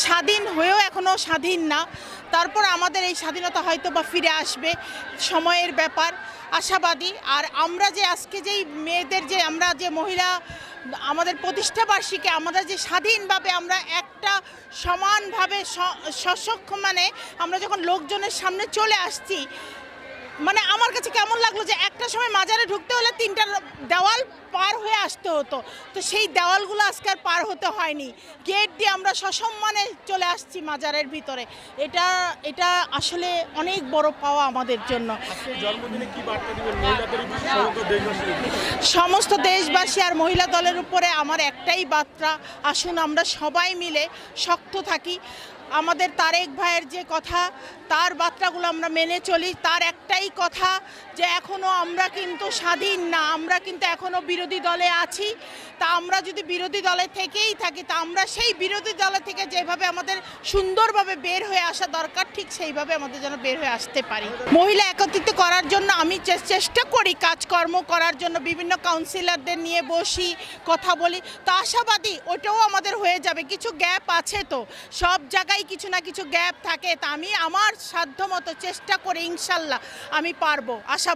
স্বাধীন হয়েও এখনও স্বাধীন না। তারপর আমাদের এই স্বাধীনতা হয়তো বা ফিরে আসবে, সময়ের ব্যাপার, আশাবাদী। আর আমরা যে আজকে যেই মেয়েদের যে আমরা যে মহিলা আমাদের প্রতিষ্ঠাবার্ষিকী আমরা যে স্বাধীনভাবে আমরা একটা সমানভাবে সসক্ষম মানে আমরা যখন লোকজনের সামনে চলে আসছি, মানে আমার কাছে কেমন লাগলো যে একটা সময় মাজারে ঢুকতে হলে 3টা দেওয়াল পার হয়ে আসতে হতো, তো সেই দেওয়ালগুলো আজকে আর পার হতে হয়নি, গেট দিয়ে আমরা সসম্মানে চলে আসছি মাজারের ভিতরে। এটা এটা আসলে অনেক বড় পাওয়া আমাদের জন্য। সমস্ত দেশবাসী আর মহিলা দলের উপরে আমার একটাই বার্তা, আসুন আমরা সবাই মিলে শক্ত থাকি। আমাদের তারেক ভাইয়ের যে কথা, তার বার্তাগুলো আমরা মেনে চলি। তার একটাই কথা যে এখনও আমরা কিন্তু স্বাধীন না, আমরা কিন্তু এখনও বিরোধী দলে আছি। তা আমরা যদি বিরোধী দলে থেকেই থাকি, তা আমরা সেই বিরোধী দলে থেকে যেভাবে আমাদের সুন্দরভাবে বের হয়ে আসা দরকার, ঠিক সেইভাবে আমাদের যেন বের হয়ে আসতে পারি। মহিলা একত্রিত করার জন্য আমি চেষ্টা করি, কাজকর্ম করার জন্য বিভিন্ন কাউন্সিলরদের নিয়ে বসি, কথা বলি। তো আশাবাদী ওটাও আমাদের হয়ে যাবে। কিছু গ্যাপ আছে, তো সব জায়গায় কিছু না কিছু গ্যাপ থাকে। তা আমি আমার সাধ্যমতো চেষ্টা করে ইনশাল্লাহ আমি পারবো, আশা